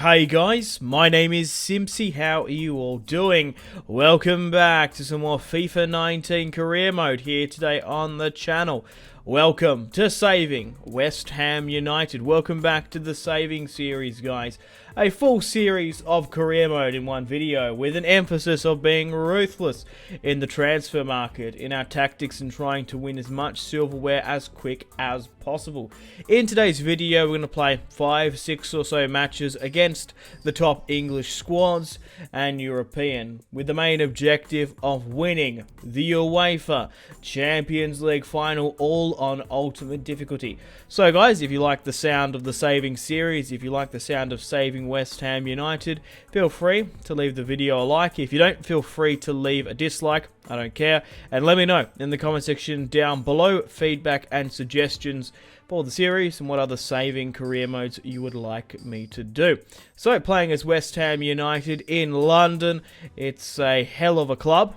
Hey guys, my name is Simpzy. How are you all doing? Welcome back to some more FIFA 19 career mode here today on the channel. Welcome to Saving West Ham United. Welcome back to the Saving series, guys. A full series of career mode in one video with an emphasis of being ruthless in the transfer market in our tactics and trying to win as much silverware as quick as possible. In today's video, we're going to play 5-6 or so matches against the top English squads and European, with the main objective of winning the UEFA Champions League final, all on ultimate difficulty. So guys, if you like the sound of the Saving series, if you like the sound of Saving West Ham United, feel free to leave the video a like. If you don't, feel free to leave a dislike. I don't care. And let me know in the comment section down below feedback and suggestions for the series and what other Saving career modes you would like me to do. So, playing as West Ham United in London, it's a hell of a club.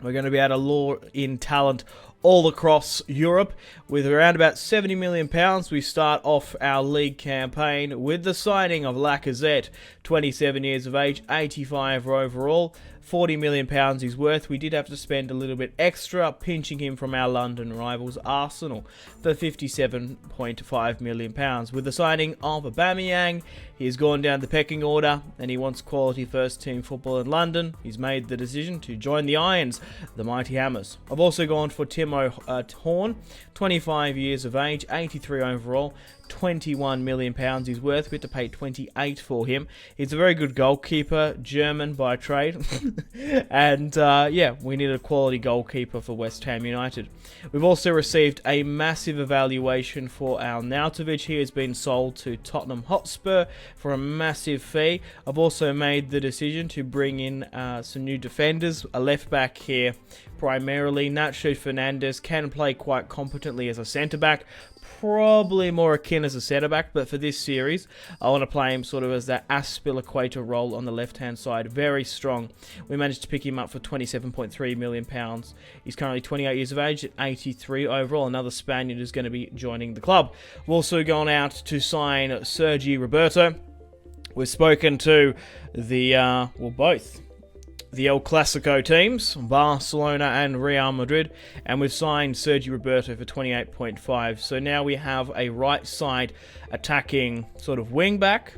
We're going to be able to lure in talent all across Europe. With around about £70 million, we start off our league campaign with the signing of Lacazette, 27 years of age, 85 overall. £40 million he's worth. We did have to spend a little bit extra, pinching him from our London rivals Arsenal for £57.5 million. With the signing of Aubameyang, he's gone down the pecking order and he wants quality first team football in London. He's made the decision to join the Irons, the Mighty Hammers. I've also gone for Timo Horn, 25 years of age, 83 overall. £21 million he's worth. We had to pay 28 for him. He's a very good goalkeeper, German by trade. And yeah, we need a quality goalkeeper for West Ham United. We've also received a massive evaluation for our Nautovic. He has been sold to Tottenham Hotspur for a massive fee. I've also made the decision to bring in some new defenders. A left back here primarily. Nacho Fernandez can play quite competently as a centre back. Probably more akin as a centre-back, but for this series, I want to play him sort of as that Aspilicueta role on the left-hand side. Very strong. We managed to pick him up for £27.3 million. He's currently 28 years of age at 83 overall. Another Spaniard is going to be joining the club. We've also gone out to sign Sergi Roberto. We've spoken to the, both the El Clasico teams, Barcelona and Real Madrid, and we've signed Sergi Roberto for 28.5. So now we have a right side attacking sort of wing back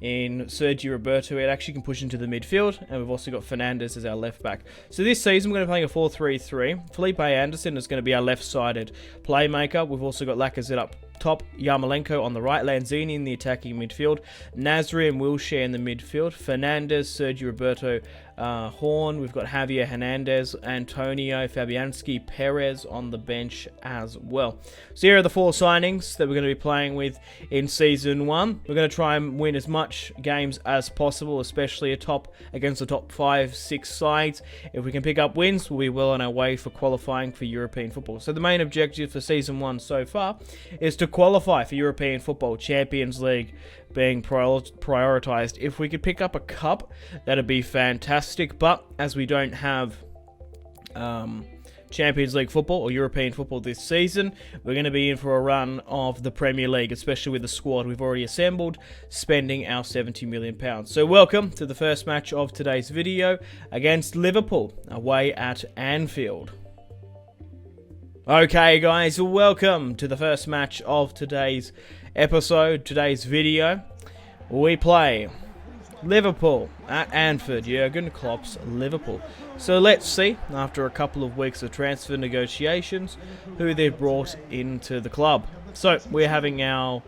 in Sergi Roberto. It actually can push into the midfield, and we've also got Fernandez as our left back. So this season we're going to be playing a 4-3-3. Felipe Anderson is going to be our left-sided playmaker. We've also got Lacazette up top, Yarmolenko on the right, Lanzini in the attacking midfield, Nasri and Wilshere in the midfield, Fernandez, Sergi Roberto, Horn. We've got Javier Hernandez, Antonio, Fabianski, Perez on the bench as well. So here are the four signings that we're going to be playing with in Season 1. We're going to try and win as much games as possible, especially against the top 5-6 sides. If we can pick up wins, we'll be well on our way for qualifying for European football. So the main objective for Season 1 so far is to qualify for European football, Champions League being prioritised. If we could pick up a cup, that'd be fantastic. But as we don't have Champions League football or European football this season, we're going to be in for a run of the Premier League, especially with the squad we've already assembled, spending our £70 million. So welcome to the first match of today's video against Liverpool, away at Anfield. Okay guys, welcome to the first match of today's episode, today's video. We play Liverpool at Anfield, Jurgen Klopp's Liverpool. So let's see, after a couple of weeks of transfer negotiations, who they've brought into the club. So we're having our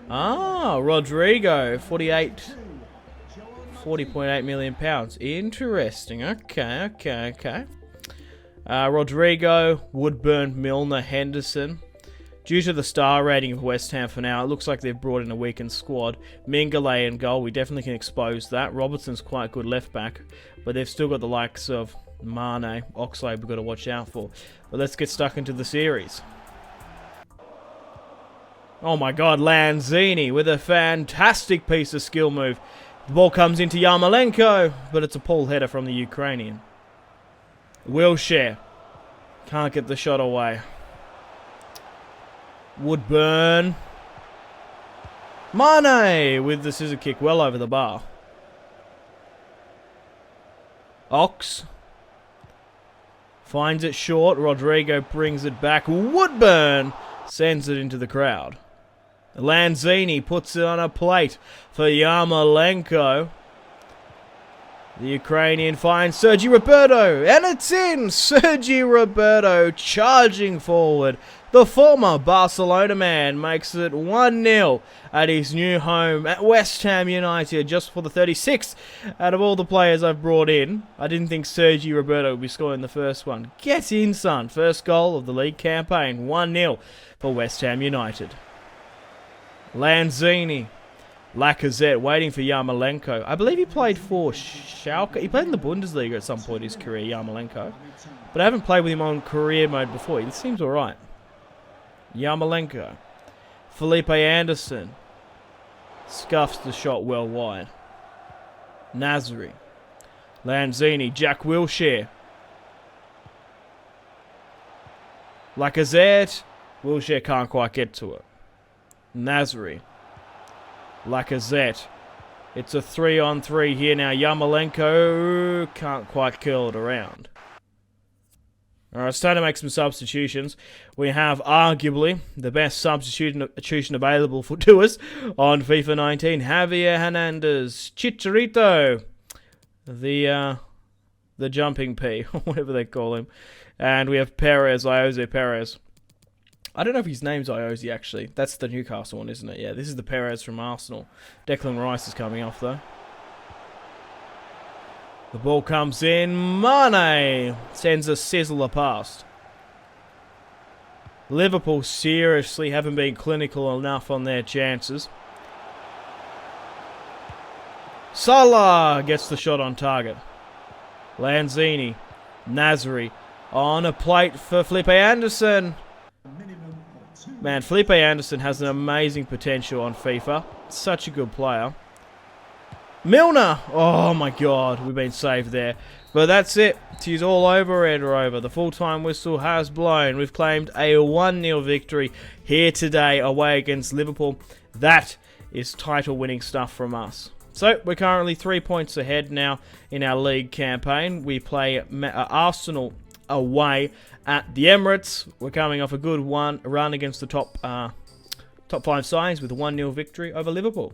Rodrigo, £40.8 million. Interesting. Okay. Rodrigo, Woodburn, Milner, Henderson. Due to the star rating of West Ham for now, it looks like they've brought in a weakened squad. Mingale in goal, we definitely can expose that. Robertson's quite good left back, but they've still got the likes of Mane, Oxlade we've got to watch out for. But let's get stuck into the series. Oh my god, Lanzini with a fantastic piece of skill move. The ball comes into Yarmolenko, but it's a pull header from the Ukrainian. Wilshere can't get the shot away. Woodburn. Mane with the scissor kick well over the bar. Ox finds it short. Rodrigo brings it back. Woodburn sends it into the crowd. Lanzini puts it on a plate for Yarmolenko. The Ukrainian finds Sergi Roberto, and it's in! Sergi Roberto charging forward. The former Barcelona man makes it 1-0 at his new home at West Ham United, just for the 36th. Out of all the players I've brought in, I didn't think Sergi Roberto would be scoring the first one. Get in, son. First goal of the league campaign, 1-0 for West Ham United. Lanzini. Lacazette waiting for Yarmolenko. I believe he played for Schalke. He played in the Bundesliga at some point in his career, Yarmolenko. But I haven't played with him on career mode before. He seems alright. Yarmolenko. Felipe Anderson. Scuffs the shot well wide. Nasri. Lanzini. Jack Wilshere. Lacazette. Wilshere can't quite get to it. Nasri. Lacazette. It's a 3-on-3 here now. Yarmolenko can't quite curl it around. Alright, it's time to make some substitutions. We have arguably the best substitution available to us on FIFA 19. Javier Hernandez. Chicharito. The jumping P, whatever they call him. And we have Perez, Jose Perez. I don't know if his name's Iose, actually. That's the Newcastle one, isn't it? Yeah, this is the Perez from Arsenal. Declan Rice is coming off, though. The ball comes in. Mane sends a sizzler past. Liverpool seriously haven't been clinical enough on their chances. Salah gets the shot on target. Lanzini. Nasri on a plate for Felipe Anderson. Man, Felipe Anderson has an amazing potential on FIFA. Such a good player. Milner! Oh my god, we've been saved there. But that's it. She's all over Red Rover. The full-time whistle has blown. We've claimed a 1-0 victory here today away against Liverpool. That is title-winning stuff from us. So, we're currently 3 points ahead now in our league campaign. We play Arsenal away at the Emirates. We're coming off a good run against the top 5 sides with a 1-0 victory over Liverpool.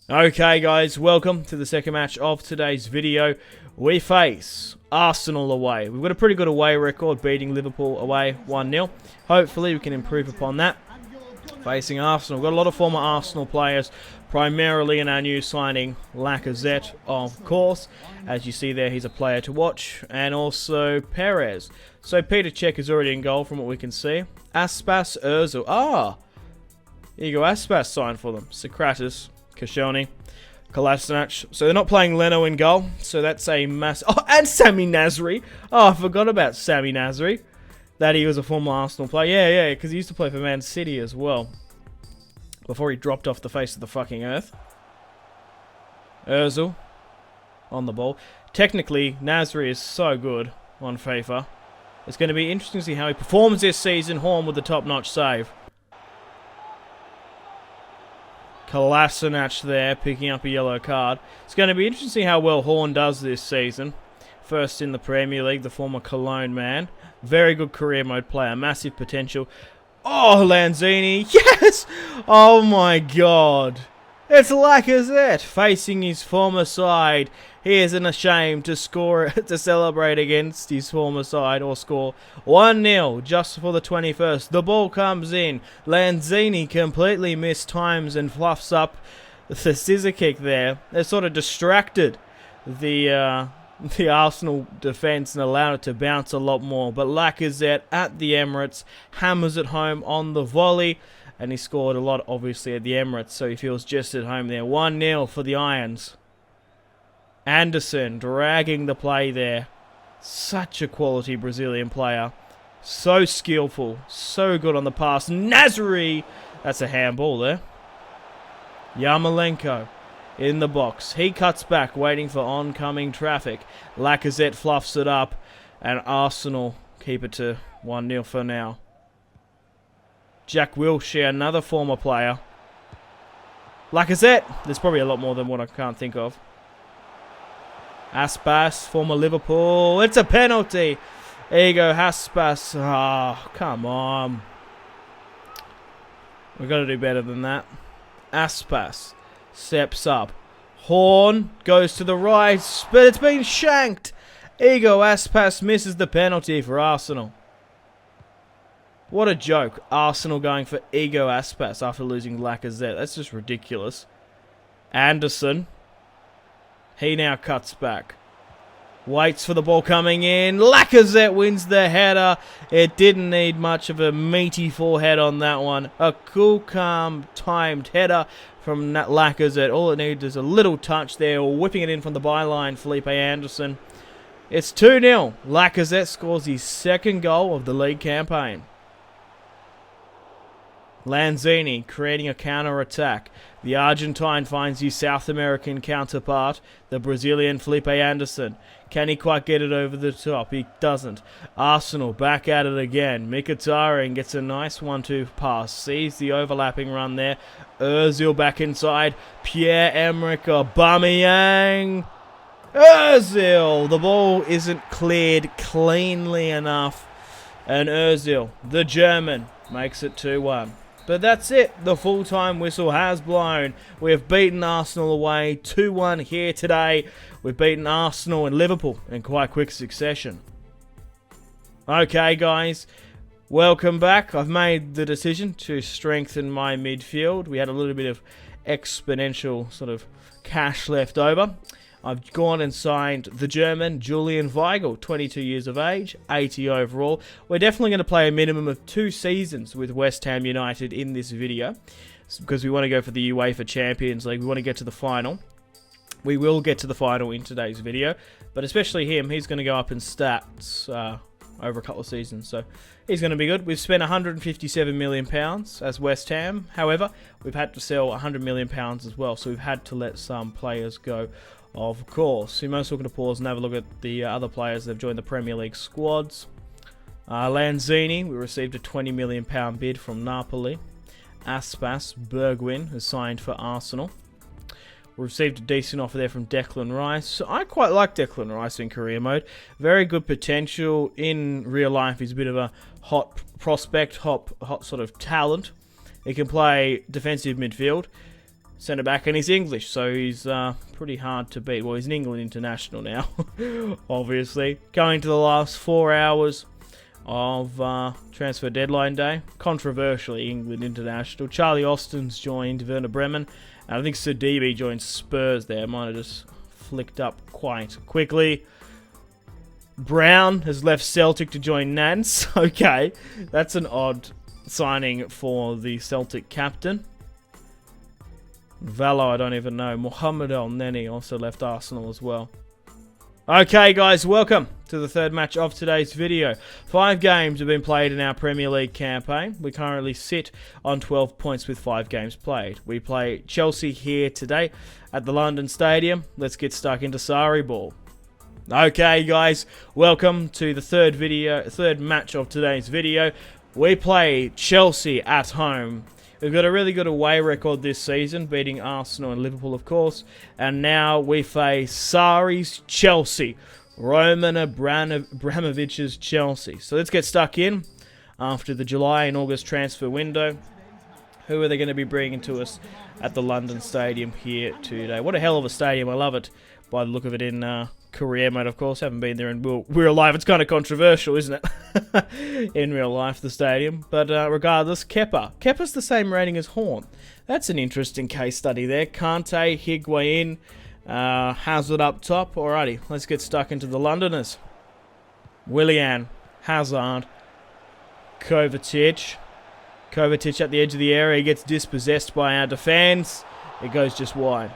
Okay guys, welcome to the second match of today's video. We face Arsenal away. We've got a pretty good away record, beating Liverpool away 1-0. Hopefully we can improve upon that. Facing Arsenal. We've got a lot of former Arsenal players, primarily in our new signing, Lacazette, of course. As you see there, he's a player to watch. And also Perez. So Peter Cech is already in goal from what we can see. Aspas Ozil. Ah! Here you go, Aspas signed for them. Socrates, Koscielny, Kolasinac. So they're not playing Leno in goal. So that's a mass... Oh, and Sami Nasri. Oh, I forgot about Sami Nasri. That he was a former Arsenal player. Yeah, because he used to play for Man City as well. Before he dropped off the face of the fucking earth. Ozil on the ball. Technically, Nasri is so good on FIFA. It's going to be interesting to see how he performs this season. Horn with the top-notch save. Kolasinac there, picking up a yellow card. It's going to be interesting to see how well Horn does this season. First in the Premier League, the former Cologne man. Very good career mode player, massive potential. Oh, Lanzini, yes! Oh my god. It's Lacazette facing his former side. He isn't ashamed to score, to celebrate against his former side or score 1-0 just for the 21st. The ball comes in. Lanzini completely mistimes and fluffs up the scissor kick there. They're sort of distracted the Arsenal defence and allowed it to bounce a lot more. But Lacazette at the Emirates hammers it home on the volley. And he scored a lot, obviously, at the Emirates, so he feels just at home there. 1-0 for the Irons. Anderson dragging the play there. Such a quality Brazilian player. So skillful. So good on the pass. Nasri! That's a handball there. Yarmolenko in the box. He cuts back, waiting for oncoming traffic. Lacazette fluffs it up, and Arsenal keep it to 1-0 for now. Jack Wilshere, another former player. Lacazette. There's probably a lot more than what I can't think of. Aspas, former Liverpool. It's a penalty. There you go, Aspas. Oh, come on. We've got to do better than that. Aspas steps up. Horn goes to the right, but it's been shanked. Ego Aspas misses the penalty for Arsenal. What a joke. Arsenal going for Ego Aspas after losing Lacazette. That's just ridiculous. Anderson. He now cuts back. Waits for the ball coming in. Lacazette wins the header. It didn't need much of a meaty forehead on that one. A cool, calm, timed header from Lacazette. All it needs is a little touch there. Whipping it in from the byline, Felipe Anderson. It's 2-0. Lacazette scores his second goal of the league campaign. Lanzini creating a counter-attack. The Argentine finds his South American counterpart, the Brazilian Felipe Anderson. Can he quite get it over the top? He doesn't. Arsenal back at it again. Mkhitaryan gets a nice 1-2 pass. Sees the overlapping run there. Ozil back inside. Pierre-Emerick Aubameyang. Ozil! The ball isn't cleared cleanly enough. And Ozil, the German, makes it 2-1. But that's it. The full-time whistle has blown. We have beaten Arsenal away 2-1 here today. We've beaten Arsenal and Liverpool in quite quick succession. Okay, guys. Welcome back. I've made the decision to strengthen my midfield. We had a little bit of exponential sort of cash left over. I've gone and signed the German Julian Weigl, 22 years of age, 80 overall. We're definitely going to play a minimum of 2 seasons with West Ham United in this video because we want to go for the UEFA Champions League. We want to get to the final. We will get to the final in today's video, but especially him, he's going to go up in stats over a couple of seasons, so he's going to be good. We've spent £157 million as West Ham. However, we've had to sell £100 million as well, so we've had to let some players go. Of course, we're most looking to pause and have a look at the other players that have joined the Premier League squads. Lanzini, we received a £20 million bid from Napoli. Aspas Bergwijn has signed for Arsenal. We received a decent offer there from Declan Rice. I quite like Declan Rice in career mode. Very good potential. In real life, he's a bit of a hot prospect, hot sort of talent. He can play defensive midfield. Centre back, and he's English, so he's pretty hard to beat. Well, he's an England international now, obviously. Going to the last 4 hours of transfer deadline day. Controversially, England international. Charlie Austin's joined Werder Bremen, and I think Sidibe joined Spurs there. Might have just flicked up quite quickly. Brown has left Celtic to join Nantes. Okay, that's an odd signing for the Celtic captain. Valo, I don't even know. Mohamed El Neni also left Arsenal as well. Okay, guys, welcome to the third match of today's video. 5 games have been played in our Premier League campaign. We currently sit on 12 points with 5 games played. We play Chelsea here today at the London Stadium. Let's get stuck into Sarri ball. Okay, guys, welcome to the third match of today's video. We play Chelsea at home. We've got a really good away record this season, beating Arsenal and Liverpool, of course. And now we face Sarri's Chelsea, Roman Abramovich's Chelsea. So let's get stuck in after the July and August transfer window. Who are they going to be bringing to us at the London Stadium here today? What a hell of a stadium. I love it by the look of it in career mode, of course. Haven't been there in real life. It's kind of controversial, isn't it? In real life, the stadium. But regardless, Kepa's the same rating as Horn. That's an interesting case study there. Kante, Higuain, Hazard up top. Alrighty, let's get stuck into the Londoners. Willian, Hazard, Kovacic. Kovacic at the edge of the area. He gets dispossessed by our defence. It goes just wide.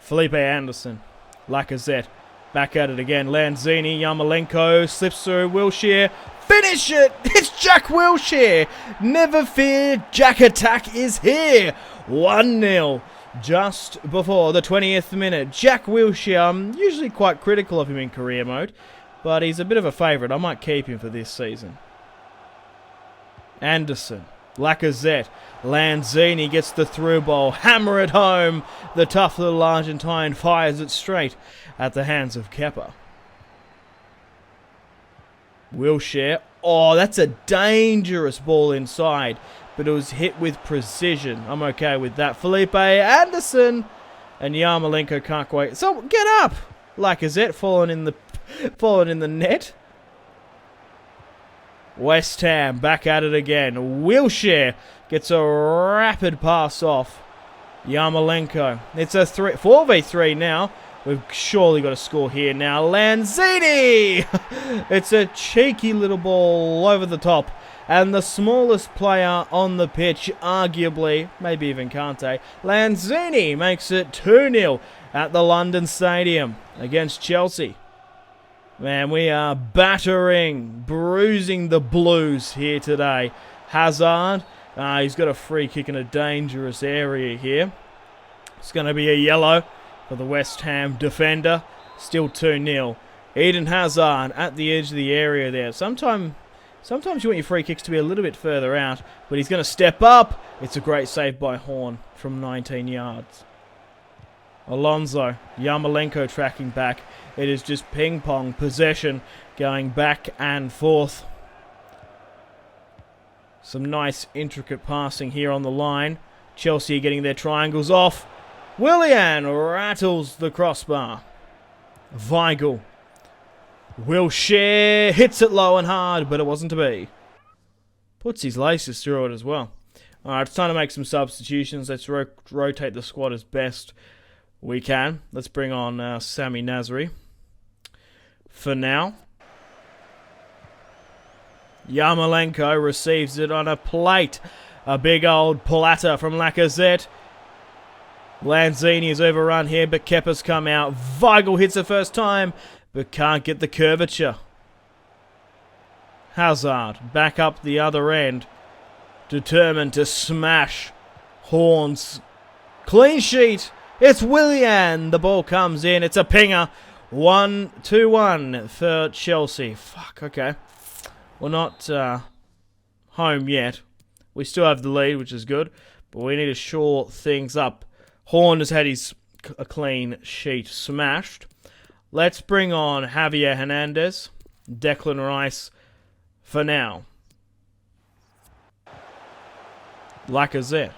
Felipe Anderson. Lacazette. Back at it again. Lanzini. Yarmolenko. Slips through. Wilshere. Finish it! It's Jack Wilshere! Never fear. Jack Attack is here. 1-0. Just before the 20th minute. Jack Wilshere. I'm usually quite critical of him in career mode, but he's a bit of a favourite. I might keep him for this season. Anderson. Lacazette. Lanzini gets the through ball. Hammer it home. The tough little Argentine fires it straight at the hands of Kepa. Wilshere. Oh, that's a dangerous ball inside. But it was hit with precision. I'm okay with that. Felipe Anderson. And Yarmolenko can't quite. So, get up! Lacazette falling in the net. West Ham back at it again. Wilshere gets a rapid pass off Yarmolenko. It's a 4v3 now. We've surely got a score here now. Lanzini! It's a cheeky little ball over the top. And the smallest player on the pitch, arguably, maybe even Kante, Lanzini makes it 2-0 at the London Stadium against Chelsea. Man, we are battering, bruising the Blues here today. Hazard, he's got a free kick in a dangerous area here. It's going to be a yellow for the West Ham defender. Still 2-0. Eden Hazard at the edge of the area there. Sometimes you want your free kicks to be a little bit further out, but he's going to step up. It's a great save by Horn from 19 yards. Alonso, Yarmolenko tracking back. It is just ping-pong possession going back and forth. Some nice intricate passing here on the line. Chelsea getting their triangles off. Willian rattles the crossbar. Weigl. Wilshere hits it low and hard, but it wasn't to be. Puts his laces through it as well. Alright, it's time to make some substitutions. Let's rotate the squad as best we can. Let's bring on Sami Nasri. For now. Yarmolenko receives it on a plate. A big old platter from Lacazette. Lanzini is overrun here, but Kepa's come out. Weigl hits the first time, but can't get the curvature. Hazard back up the other end, determined to smash Horn's clean sheet. It's Willian. The ball comes in. It's a pinger. 2-1 for Chelsea. Fuck, okay. We're not home yet. We still have the lead, which is good, but we need to shore things up. Horn has had his clean sheet smashed. Let's bring on Javier Hernandez, Declan Rice for now. Lacazette.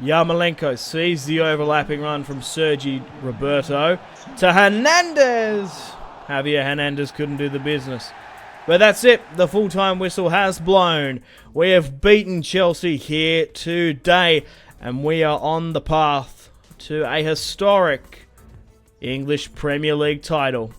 Yarmolenko sees the overlapping run from Sergi Roberto to Hernandez. Javier Hernandez couldn't do the business. But that's it. The full-time whistle has blown. We have beaten Chelsea here today. And we are on the path to a historic English Premier League title.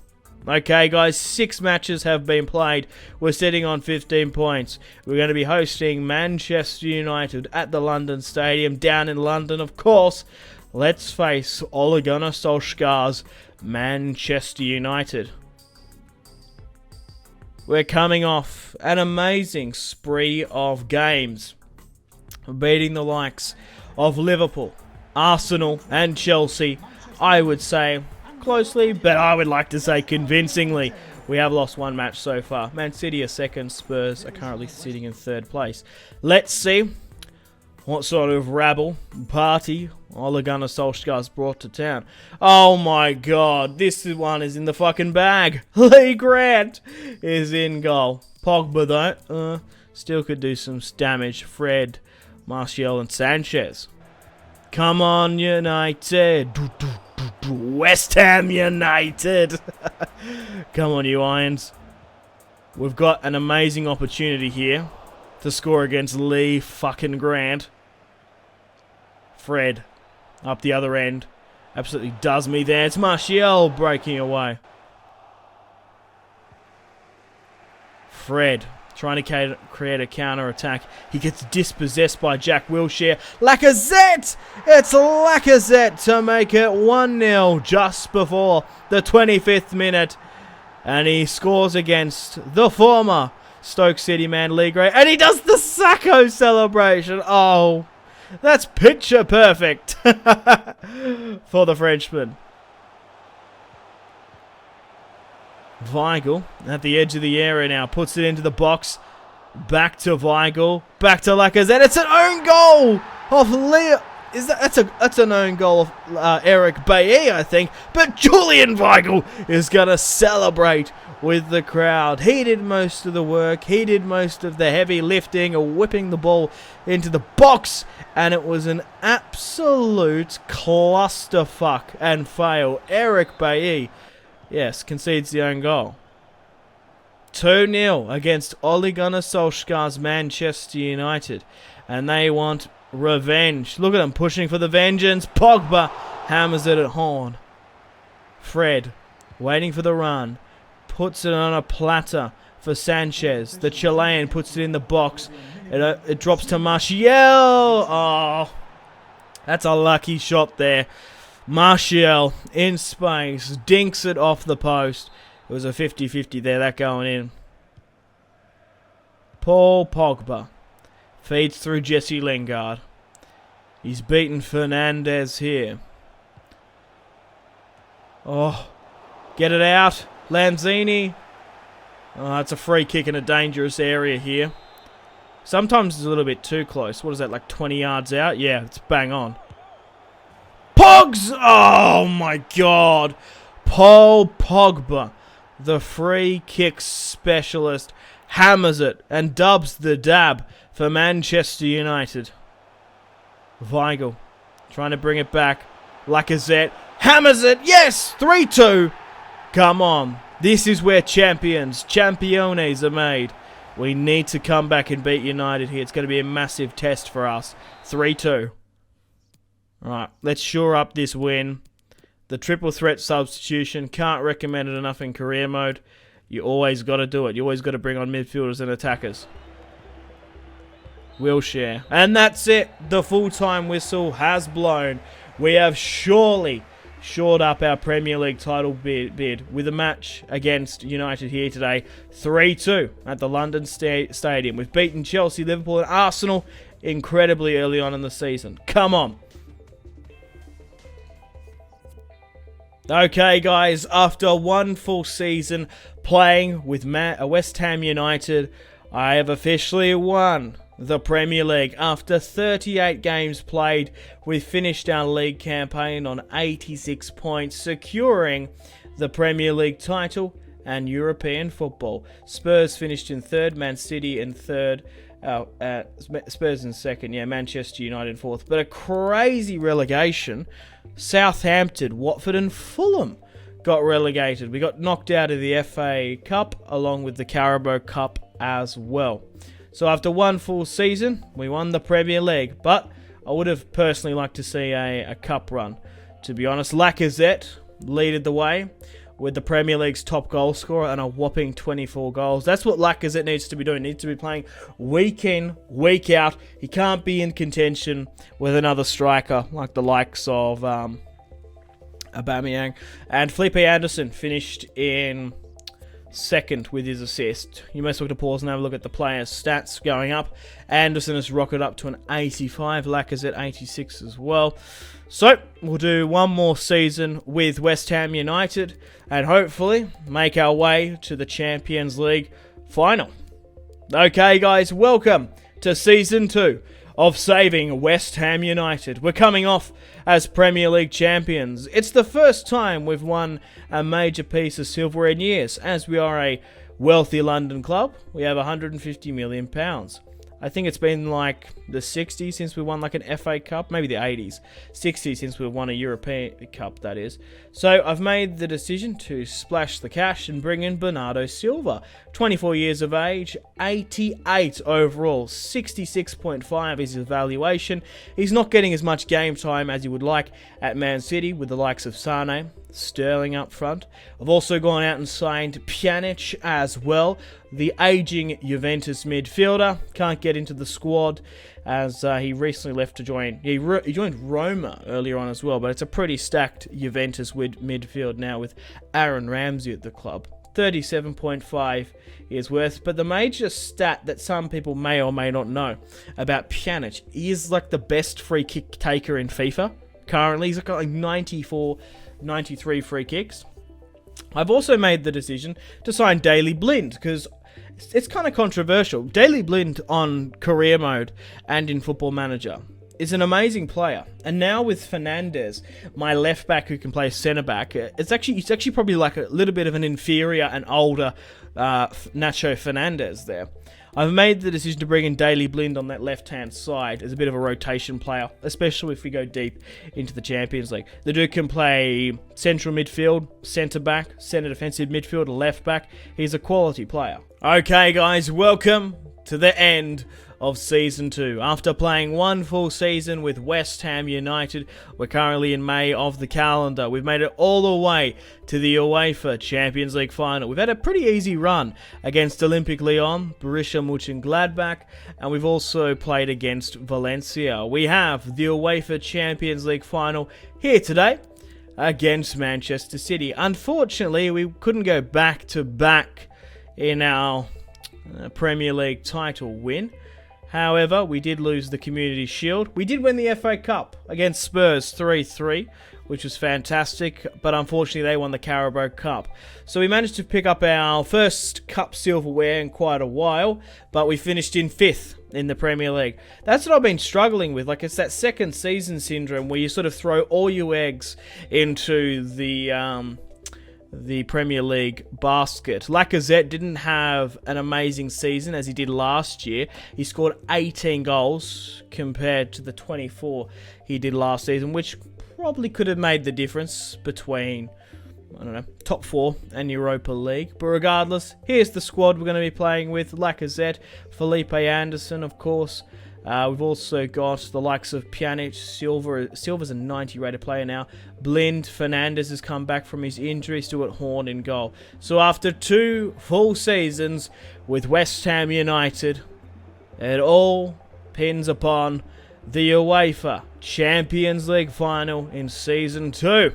Okay, guys, 6 matches have been played. We're sitting on 15 points. We're going to be hosting Manchester United at the London Stadium, down in London, of course. Let's face Ole Gunnar Solskjaer's Manchester United. We're coming off an amazing spree of games, beating the likes of Liverpool, Arsenal and Chelsea. I would say closely, but I would like to say convincingly. We have lost 1 match so far. Man City are second, Spurs are currently sitting in 3rd place. Let's see what sort of rabble, party Ole Gunnar Solskjaer's brought to town. Oh my god, this one is in the fucking bag. Lee Grant is in goal. Pogba though, still could do some damage. Fred, Martial and Sanchez. Come on, United. West Ham United. Come on, you Irons. We've got an amazing opportunity here to score against Lee fucking Grant. Fred up the other end. Absolutely does me there. It's Martial breaking away. Fred trying to create a counter-attack. He gets dispossessed by Jack Wilshere. Lacazette! It's Lacazette to make it 1-0 just before the 25th minute. And he scores against the former Stoke City man, Lee Gray. And he does the Sacco celebration. Oh, that's picture perfect for the Frenchman. Weigl at the edge of the area now, puts it into the box. Back to Weigl. Back to Lacazette. It's an own goal of Leo. That's an own goal of Eric Bailly, I think. But Julian Weigl is going to celebrate with the crowd. He did most of the work. He did most of the heavy lifting of whipping the ball into the box. And it was an absolute clusterfuck and fail. Eric Bailly, yes, concedes the own goal. 2-0 against Ole Gunnar Solskjaer's Manchester United. And they want revenge. Look at them pushing for the vengeance. Pogba hammers it at Horn. Fred, waiting for the run, puts it on a platter for Sanchez. The Chilean puts it in the box. It drops to Martial. Oh, that's a lucky shot there. Martial in space, dinks it off the post. It was a 50-50 there, that going in. Paul Pogba feeds through Jesse Lingard. He's beaten Fernandez here. Oh, get it out. Lanzini. Oh, that's a free kick in a dangerous area here. Sometimes it's a little bit too close. What is that, like 20 yards out? Yeah, it's bang on. Pogs! Oh my god. Paul Pogba, the free kick specialist, hammers it and dubs the dab for Manchester United. Weigl trying to bring it back. Lacazette hammers it. Yes! 3-2. Come on. This is where championes are made. We need to come back and beat United here. It's going to be a massive test for us. 3-2. Alright, let's shore up this win. The triple threat substitution. Can't recommend it enough in career mode. You always got to do it. You always got to bring on midfielders and attackers. Wilshere. And that's it. The full-time whistle has blown. We have surely shored up our Premier League title bid with a match against United here today. 3-2 at the London Stadium. We've beaten Chelsea, Liverpool and Arsenal incredibly early on in the season. Come on. Okay, guys, after one full season playing with West Ham United, I have officially won the Premier League. After 38 games played, we finished our league campaign on 86 points, securing the Premier League title and European football. Spurs finished in third, Man City in third, Spurs in second, Manchester United in fourth. But a crazy relegation. Southampton, Watford and Fulham got relegated. We got knocked out of the FA Cup along with the Carabao Cup as well. So after one full season, we won the Premier League. But I would have personally liked to see a cup run. To be honest, Lacazette leaded the way with the Premier League's top goal scorer and a whopping 24 goals. That's what Lacazette needs to be doing. He needs to be playing week in, week out. He can't be in contention with another striker like the likes of Aubameyang. And Felipe Anderson finished in second with his assist. You must look to pause and have a look at the players' stats going up. Anderson has rocketed up to an 85, Lacazette 86 as well. So, we'll do one more season with West Ham United and hopefully make our way to the Champions League final. Okay, guys, welcome to Season 2 of Saving West Ham United. We're coming off as Premier League champions. It's the first time we've won a major piece of silverware in years, as we are a wealthy London club. We have £150 million. I think it's been like the 60s since we won like an FA Cup, maybe the 80s. 60s since we won a European Cup, that is. So I've made the decision to splash the cash and bring in Bernardo Silva. 24 years of age, 88 overall, 66.5 is his valuation. He's not getting as much game time as he would like at Man City with the likes of Sane, Sterling up front. I've also gone out and signed Pjanic as well, the aging Juventus midfielder. Can't get into the squad as he recently left to join. He joined Roma earlier on as well, but it's a pretty stacked Juventus midfield now with Aaron Ramsey at the club. 37.5 is worth, but the major stat that some people may or may not know about Pjanic, he is like the best free kick taker in FIFA. Currently, he's got like 93 free kicks. I've also made the decision to sign Daley Blind because it's kind of controversial. Daley Blind on career mode and in Football Manager is an amazing player. And now with Fernandes, my left back who can play centre back, it's actually probably like a little bit of an inferior and older Nacho Fernandes there. I've made the decision to bring in Daley Blind on that left-hand side as a bit of a rotation player, especially if we go deep into the Champions League. The dude can play central midfield, centre-back, centre defensive midfield, left back. He's a quality player. Okay, guys, welcome to the end of Season 2. After playing one full season with West Ham United, we're currently in May of the calendar. We've made it all the way to the UEFA Champions League final. We've had a pretty easy run against Olympique Lyon, Borussia Mönchengladbach, and we've also played against Valencia. We have the UEFA Champions League final here today against Manchester City. Unfortunately, we couldn't go back-to-back in our Premier League title win. However, we did lose the Community Shield. We did win the FA Cup against Spurs 3-3, which was fantastic, but unfortunately they won the Carabao Cup. So we managed to pick up our first Cup silverware in quite a while, but we finished in 5th in the Premier League. That's what I've been struggling with. Like, it's that second season syndrome where you sort of throw all your eggs into the Premier League basket. Lacazette didn't have an amazing season as he did last year. He scored 18 goals compared to the 24 he did last season, which probably could have made the difference between, I don't know, top 4 and Europa League. But regardless, here's the squad we're going to be playing with. Lacazette, Felipe Anderson, of course. We've also got the likes of Pjanic, Silva's a 90 rated player now. Blind, Fernandes has come back from his injury, Stuart Horn in goal. So after 2 full seasons with West Ham United, it all pins upon the UEFA Champions League final in Season 2.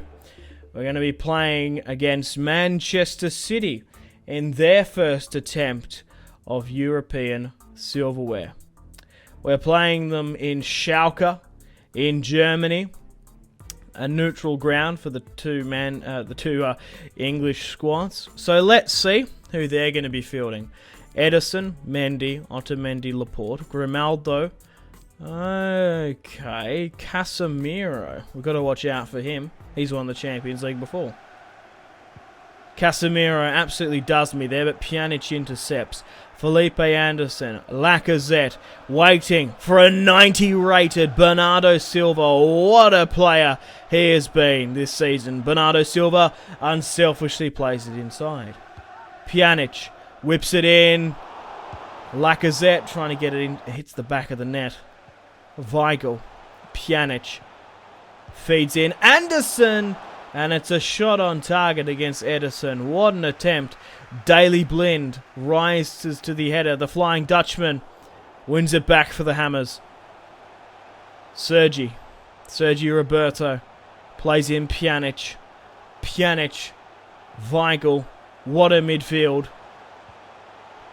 We're going to be playing against Manchester City in their first attempt of European silverware. We're playing them in Schalke, in Germany, a neutral ground for the two English squads. So let's see who they're going to be fielding. Ederson, Mendy, Otamendi, Laporte, Grimaldo. Okay, Casemiro. We've got to watch out for him. He's won the Champions League before. Casemiro absolutely does me there, but Pjanic intercepts. Felipe Anderson, Lacazette, waiting for a 90 rated Bernardo Silva. What a player he has been this season. Bernardo Silva unselfishly plays it inside. Pjanic whips it in. Lacazette trying to get it in. It hits the back of the net. Weigl, Pjanic feeds in. Anderson! And it's a shot on target against Ederson. What an attempt. Daley Blind rises to the header. The Flying Dutchman wins it back for the Hammers. Sergi Roberto plays in Pjanic. Pjanic. Weigl. What a midfield.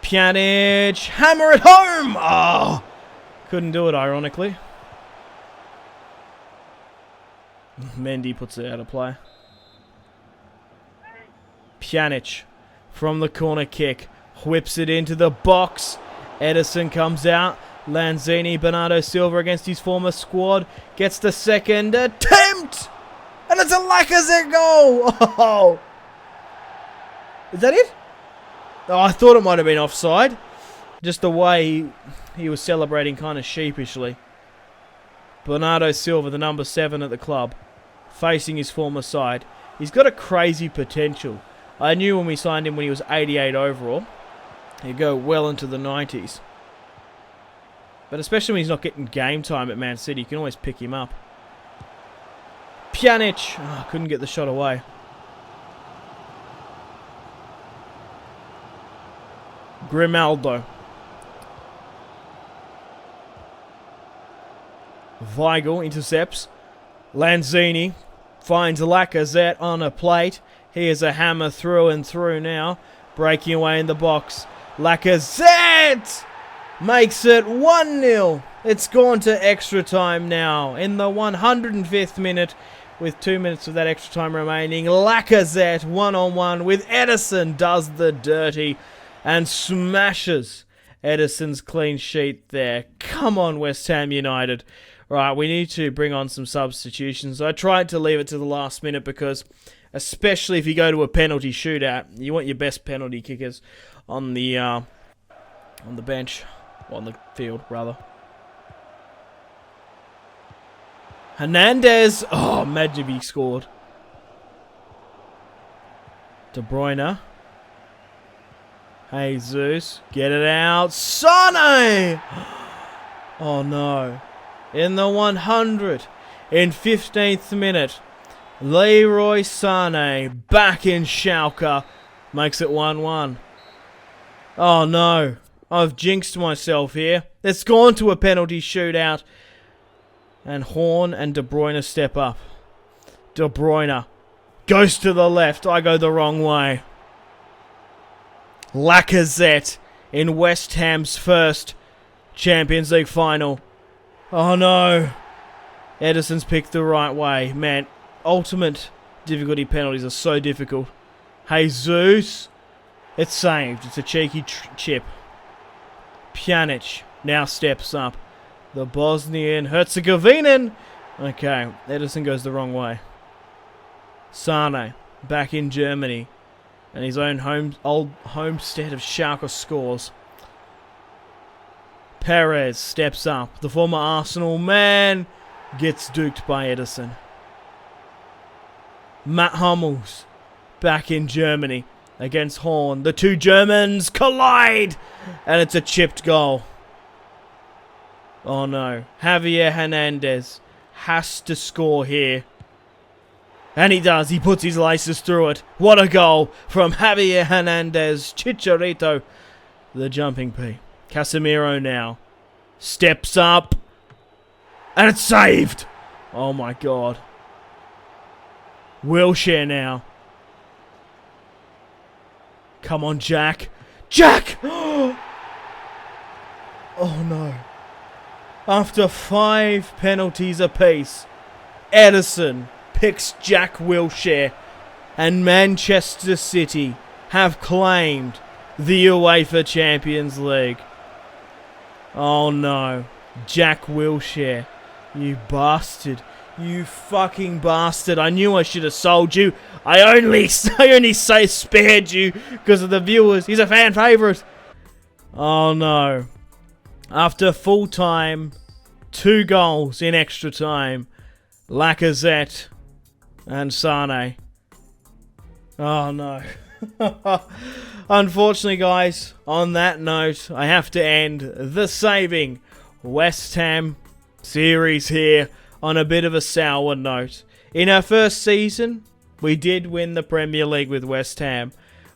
Pjanic. Hammer it home! Oh! Couldn't do it, ironically. Mendy puts it out of play. Pjanic from the corner kick whips it into the box. Ederson comes out. Lanzini, Bernardo Silva against his former squad gets the second attempt, and it's a Lacazette goal. Oh, is that it? Oh, I thought it might have been offside. Just the way he was celebrating kind of sheepishly. Bernardo Silva, the number 7 at the club, facing his former side. He's got a crazy potential. I knew when we signed him when he was 88 overall, he'd go well into the 90s. But especially when he's not getting game time at Man City, you can always pick him up. Pjanic! Oh, couldn't get the shot away. Grimaldo. Weigl intercepts. Lanzini finds Lacazette on a plate. Here's a hammer through and through now. Breaking away in the box. Lacazette makes it 1-0. It's gone to extra time now. In the 105th minute, with 2 minutes of that extra time remaining, Lacazette one-on-one with Ederson does the dirty. and smashes Ederson's clean sheet there. Come on, West Ham United. Right, we need to bring on some substitutions. I tried to leave it to the last minute because, especially if you go to a penalty shootout, you want your best penalty kickers on the bench, or on the field rather. Hernandez. Oh, imagine if he scored. De Bruyne. Jesus, get it out. Sane! Oh no. In the 115th minute, Leroy Sane, back in Schalke, makes it 1-1. Oh no. I've jinxed myself here. It's gone to a penalty shootout. And Horn and De Bruyne step up. De Bruyne goes to the left. I go the wrong way. Lacazette in West Ham's first Champions League final. Oh no. Ederson's picked the right way. Man, ultimate difficulty penalties are so difficult. Jesus. It's saved. It's a cheeky chip. Pjanic now steps up. The Bosnian Herzegovinian. Okay, Ederson goes the wrong way. Sane back in Germany. And his own old homestead of Schalke scores. Perez steps up. The former Arsenal man gets duked by Ederson. Matt Hummels back in Germany against Horn. The two Germans collide. And it's a chipped goal. Oh no. Javier Hernandez has to score here. And he does. He puts his laces through it. What a goal from Javier Hernandez. Chicharito, the jumping P. Casemiro now steps up. And it's saved. Oh my god. Wilshere now. Come on, Jack. Jack! Oh no. After 5 penalties apiece, Ederson picks Jack Wilshere, and Manchester City have claimed the UEFA Champions League. Oh no. Jack Wilshere, you bastard. You fucking bastard. I knew I should have sold you. I only say spared you because of the viewers. He's a fan favourite. Oh no. After full time, 2 goals in extra time, Lacazette and Sane. Oh no. Unfortunately, guys, on that note, I have to end the saving West Ham series here on a bit of a sour note. In our first season, we did win the Premier League with West Ham,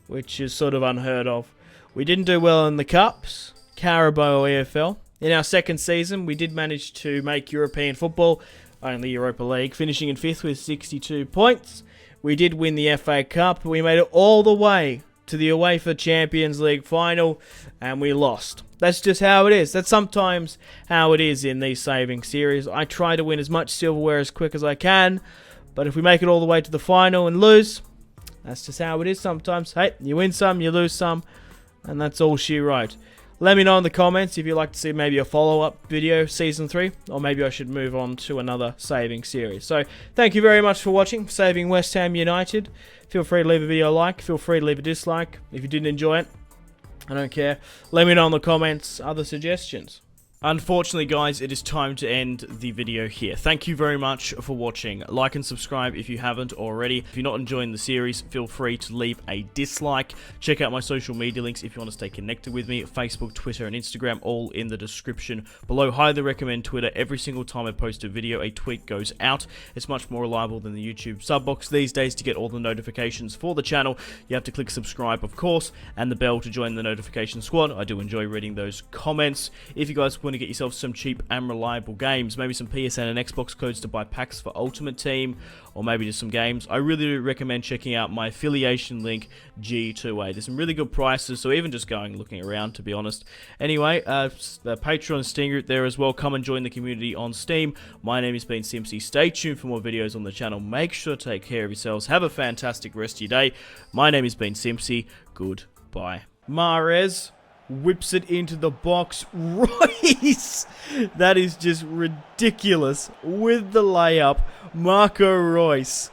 which is sort of unheard of. We didn't do well in the Cups, Carabao or EFL. In our second season, we did manage to make European football, only Europa League, finishing in 5th with 62 points. We did win the FA Cup. We made it all the way to the UEFA Champions League final, and we lost. That's just how it is. That's sometimes how it is in these saving series. I try to win as much silverware as quick as I can, but if we make it all the way to the final and lose, that's just how it is sometimes. Hey, you win some, you lose some, and that's all she wrote. Let me know in the comments if you'd like to see maybe a follow-up video, Season 3, or maybe I should move on to another saving series. So, thank you very much for watching Saving West Ham United. Feel free to leave a video a like, feel free to leave a dislike if you didn't enjoy it. I don't care. Let me know in the comments other suggestions. Unfortunately, guys, it is time to end the video here. Thank you very much for watching. Like and subscribe if you haven't already. If you're not enjoying the series, feel free to leave a dislike. Check out my social media links if you want to stay connected with me. Facebook, Twitter, and Instagram, all in the description below. Highly recommend Twitter. Every single time I post a video, a tweet goes out. It's much more reliable than the YouTube sub box these days. To get all the notifications for the channel, you have to click subscribe, of course, and the bell to join the notification squad. I do enjoy reading those comments. If you guys want to get yourself some cheap and reliable games, maybe some PSN and Xbox codes to buy packs for Ultimate Team, or maybe just some games, I really recommend checking out my affiliation link, G2A. There's some really good prices, so even just looking around, to be honest. Anyway, the Patreon Steam group there as well. Come and join the community on Steam. My name has been Simpzy. Stay tuned for more videos on the channel. Make sure to take care of yourselves. Have a fantastic rest of your day. My name has been Simpzy. Goodbye. Mahrez whips it into the box. Royce! That is just ridiculous. With the layup, Marco Royce